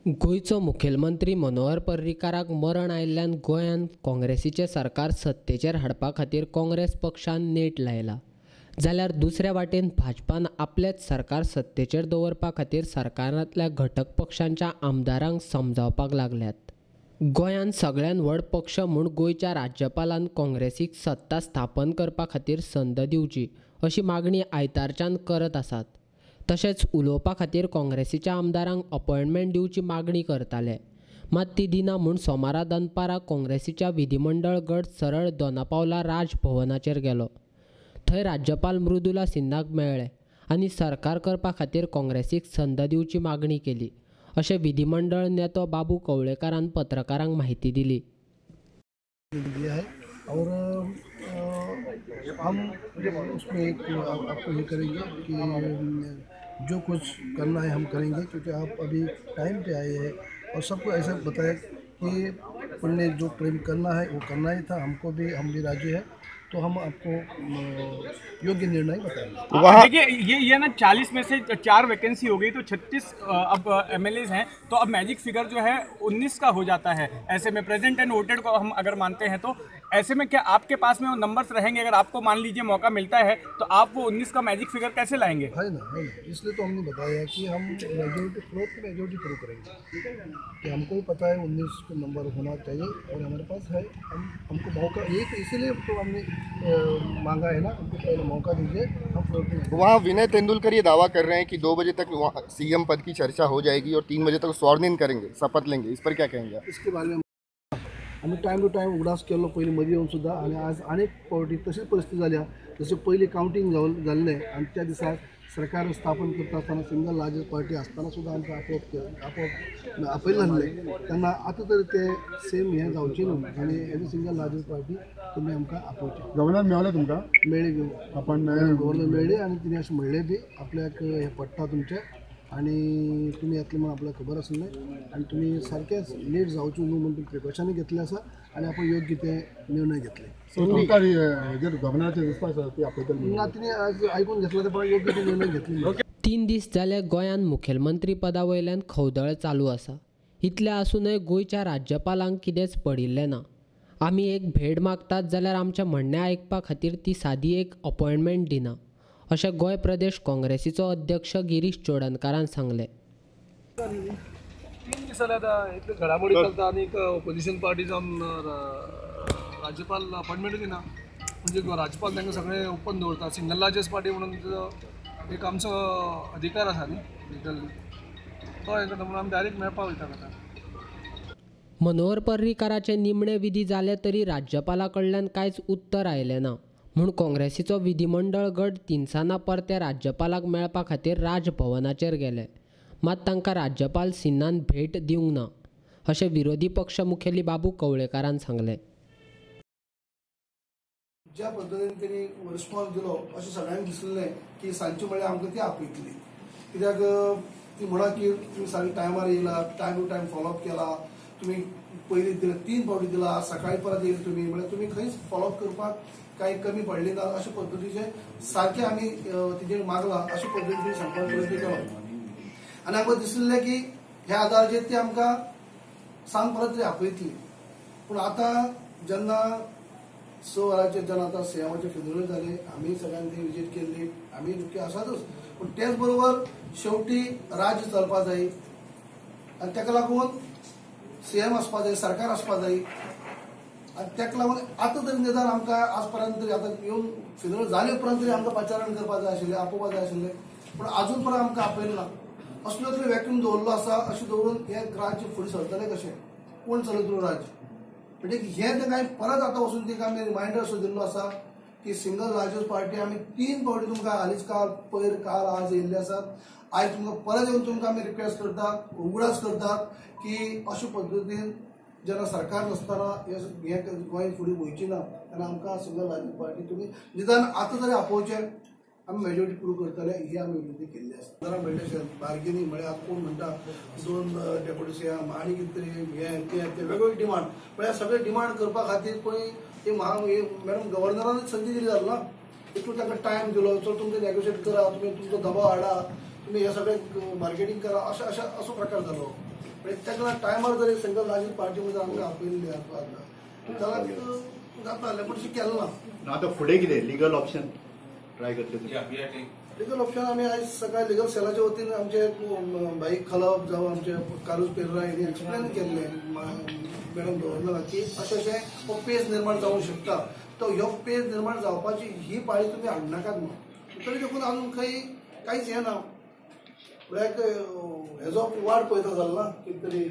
गोयचो मुखेलमंत्री मनोहर पर्रीकाराक मरण आयिल्ल्यान गोंयांत काँग्रेसीचें सरकार सत्तेचेर हाडपा खातीर काँग्रेस पक्षान नेट लायला, जाल्यार दुसऱ्या वाटेन भाजपान आपलेच सरकार सत्तेचेर दवरपा खातीर सरकारांतल्या घटक पक्षांच्या आमदारांक समजावपाक लागल्यात. गोंयांत सगळ्यात व्हड पक्ष म्हूण गोंयच्या राज्यपालान काँग्रेसीक सत्ता स्थापन करपा खातीर संद दिवची अशी मागणी आयतारच्यान करत आसात. तशेंच उलोवपा खातीर काँग्रेसीच्या आमदारांक अपॉयंटमेंट दिवची मागणी करताले. मात ती दिना म्हूण सोमारा दनपारां काँग्रेसीच्या विधिमंडळ गट सरळ दोनापावला राजभवनाचेर गेलो. थंय राज्यपाल मृदुला सिन्हाक मेळ्ळे आनी सरकार करपा खातीर काँग्रेसीक संद दिवची मागणी केली, अशें विधिमंडळ नेतो बाबू कवळेकारान पत्रकारांक म्हायती दिली. और हम उसमें एक आपको ये करेंगे कि जो कुछ करना है हम करेंगे, क्योंकि आप अभी टाइम पे आए हैं और सबको ऐसा बताया कि उनने जो प्रेम करना है वो करना ही था, हम भी राजी है, तो हम आपको योग्य निर्णय बताएंगे. देखिए ये ना 40 में से 4 वैकेंसी हो गई, तो 36 अब एमएलएज हैं, तो अब मैजिक फिगर जो है 19 का हो जाता है. ऐसे में प्रेजेंट एंड वोटेड को हम अगर मानते हैं तो ऐसे में क्या आपके पास में वो नंबर्स रहेंगे? अगर आपको मान लीजिए मौका मिलता है तो आप वो 19 का मैजिक फिगर कैसे लाएंगे? है ना, इसलिए तो हमने बताया कि हम मेजोरिटी प्रूव करेंगे कि हमको भी पता है 19 को नंबर होना चाहिए और हमारे पास है. हमको मौका एक इसीलिए तो हमने मांगा है ना, हमको पहले मौका दीजिए, हम प्रूव करेंगे. वहाँ विनय तेंदुलकर ये दावा कर रहे हैं कि 2 बजे तक वहाँ सीएम पद की चर्चा हो जाएगी और 3 बजे तक स्वर्णिम करेंगे, शपथ लेंगे. इस पर क्या कहेंगे आप? इसके बारे में आम्ही टाइम टू टाइम उगडास केलो पयली मदीं येवन सुद्दां, आनी आज अनेक फावटी तशीच परिस्थिती जाल्या. जशें पयलीं कावंटींग जाल्लें आनी त्या दिसा सरकार स्थापन करता आसतना सिंगल लार्जस्ट पार्टी आसतना सुद्दां आमकां आपोवप आपयलें नासलें. तेन्ना आतां तर ते सेम हें जावचें न्हू आनी as a single largest party तुमी आमकां आपोवचें. गव्हर्नर मेळ्ळें तुमकां? मेळ्ळें, आपण गव्हर्नर मेळ्ळें आनी तिणें अशें म्हणलें बी आपल्याक हें पडटा तुमचें आनी तुमी येतले म्हणून आपल्याक खबर आसलें आनी तुमी सारकेंच लेट जावचें न्हू म्हणून प्रिकॉशनूय घेतलें आसा आनी आपण योग्य ते निर्णय घेतले. ना तिने आयकून घेतला ते योग्य ते निर्णय घेतले. 3 दीस जाले गोंयांत मुखेलमंत्री पदा वयल्यान खवदळ चालू आसा. इतलें आसूनय गोंयच्या राज्यपालांक कितेंच पडिल्लें ना. आमी एक भेट मागतात जाल्यार आमचें म्हणणें आयकपा खातीर ती सादी एक अपॉयंटमेंट दिना, अशें गोंय प्रदेश काँग्रेसीचो अध्यक्ष गिरीश चोडणकारान सांगलें. 3 दीस जाले आतां इतल्यो घडामोडी चलता आनी ऑपोजिशन पार्टी जावन राज्यपाल अपॉयंटमेंट दिना. म्हणजे राज्यपाल तांकां सगळें ओपन दवरता. सिंगल लार्जस्ट पार्टी म्हणून एक आमचो अधिकार आसा न्ही लिगली, तो हें करता म्हणून आमी डायरेक्ट मेळपाक वयता आतां. मनोहर पर्रीकाराचे निमणे विधी जाले तरी राज्यपाला कडल्यान कांयच उत्तर आयलें ना म्हूण काँग्रेसीचो विधिमंडळ गट तिनसाना परते राज्यपालाक मेळपा खातीर राजभवनाचेर गेले. मात तांकां राज्यपाल सिन्हान भेट दिवंक ना, अशें विरोधी पक्ष मुखेली बाबू कवळेकारान सांगलें. ज्या पद्दतीन तेणी रिस्पॉन्स दिलो अशें सगळ्यांक दिसलें की सांजचे म्हळ्यार आमकां ती आपयतली. कित्याक ती म्हणा की तुमी सारके टायमार येयला, टायम टू टायम फॉलोअप केला, तुमी पयलीं दिला 3 फावटी दिला, सकाळी परत येयला तुमी, म्हळ्यार तुमी खंयच फॉलोअप करपाक काही कमी पडली ना अशा पद्दतीचे सारखे आमी तिजेर मागला अशा पद्दतीन सांगपाक प्रयत्न केलो. आनी आमकां दिसलें की ह्या आदाराचेर ती आमकां सांग परत तरी आपयतली. पूण आतां जेन्ना 6 वरांचेर जेन्ना आतां सीएमाचे फ्युनरल जाले, आमी सगळ्यांनी विजीट केल्ली, आमी दुखी आसातच, पूण तेच बरोबर शेवटी राज्य चलपा जाय आनी ताका लागून सीएम आसपा जाय, सरकार आसपा जाय आनी ताका लागून आतां तरी निदान आमकां आज पर्यंत तरी आतां येवन फ्युनरल जाले उपरांत तरी आमकां पाचारण करपाक जाय आशिल्लें, आपोवपाक जाय आशिल्लें, पूण आजून पर्यंत आमकां आपयलें ना. असलो तरी वॅक्यूम दवरलो आसा अशें दवरून हें राज्य फुडें सरतलें कशें? कोण चलयतलो राज्य? म्हणजे हें ताका हांवें परत आतां वचून तिका आमी रिमायंडर असो दिल्लो आसा की सिंगल लार्जस्ट पार्टी आमी 3 फावटी तुमकां हालींच काल आज येयल्ले आसात. आयज तुमकां परत येवन तुमकां आमी रिक्वेस्ट करतात, उगडास करतात की अशे पद्दतीन जेन्ना सरकार नासतना हें गोंय फुडें वयची ना तेन्ना आमकां सिंगल लार्जस्ट पार्टी तुमी निदान आतां तरी आपोवचें, आमी मेजॉरिटी प्रूव करतले ही आमी विनंती केल्ली आसा. जरा म्हणलें बार्गेनींग म्हळ्यार कोण म्हणटा 2 डेप्युटी सीएम आनी कितें तरी हें तें वेगवेगळे डिमांड, म्हळ्यार सगळे डिमांड करपा खातीर पळय मॅडम गव्हर्नरानच संदी दिली जाली ना. इतलो ताका टायम दिलो, चल तुमचे नेगोशिएट करा, तुमी तुमचो दबाव हाडा, तुमी हे सगळे मार्केटिंग करा, असो प्रकार जालो. ताका टायमार जर सेंट्रल राजकीय पार्टी जर आमकां आपयल्ली जाल्यार जातालें पूण तशें केलें ना. आतां फुडें कितें लिगल ऑप्शन ट्राय करतले? लिगल ऑप्शन आमी आयज सकाळी लिगल सेलाच्या वतीन आमचे भाई खलप जावं आमचे कारूज पेर्रा हेणी एक्सप्लेन केल्लें मॅडम गव्हर्नराक की अशें हो पेज निर्माण जावंक शकता. तो ह्यो पेज निर्माण जावपाची ही पाळी तुमी हाडनाकात म्हणून. तरी देखून अजून कांयच हें ना. लायक हेजो वाड पळयता जालो ना कितें तरी.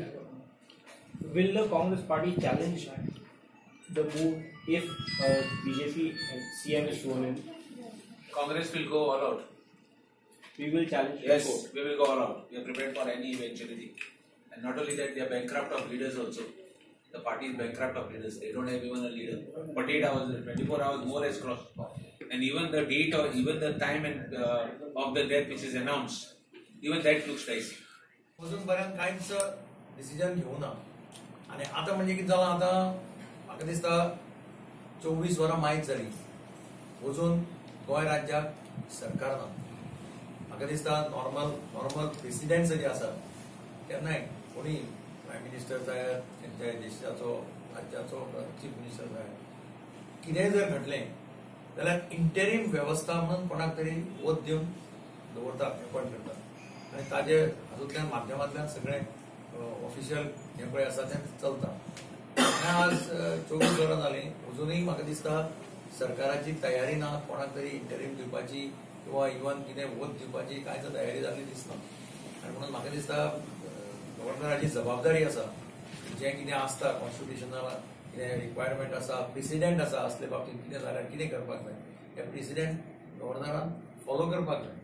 Will the Congress party challenge the move if BJP and CM is sworn in? Congress will go all out. We will challenge. Yes, we will go all out. We are prepared for any eventuality. And not only that, they are bankrupt of leaders also. The party is bankrupt of leaders. They don't have even a leader. 48 hours, 24 hours more has crossed. And even the date or even the time and of the death which is announced, even that looks dicey. अजूनपर्यंत कांयच decision घेवना. आनी आतां म्हणजे कितें जालां, आतां म्हाका दिसता 24 वरां मायज जाली, अजून गोंय राज्याक सरकार ना. म्हाका दिसता नॉर्मल प्रेसिडेंट जे आसा केन्नाय कोणी प्रायम मिनिस्टर जाय, तेंच्या देशाचो राज्याचो चीफ मिनिस्टर जाय, कितेंय जर घडलें जाल्यार इंटरीम वेवस्था म्हणून कोणाक तरी वत दिवन दवरतात, अपॉयंट करतात आनी ताजे हातूंतल्यान माध्यमांतल्यान सगळें ऑफिशियल हें पळय आसा तें चलता. आज 24 वरां जालीं, अजुनूय म्हाका दिसता सरकाराची तयारी ना कोणाक तरी इंटरीम दिवपाची किंवा इवन कितें वत दिवपाची कांयच तयारी जाल्ली दिसना. आनी म्हणून म्हाका दिसता गव्हर्नराची जबाबदारी आसा, जें कितें आसता कॉन्स्टिट्युशनल कितें रिक्वायरमेंट आसा, प्रेसिडेंट आसा, असले बाबतींत कितें जाल्यार कितें करपाक जाय, हे प्रेसिडेंट गव्हर्नरान फॉलो करपाक जाय.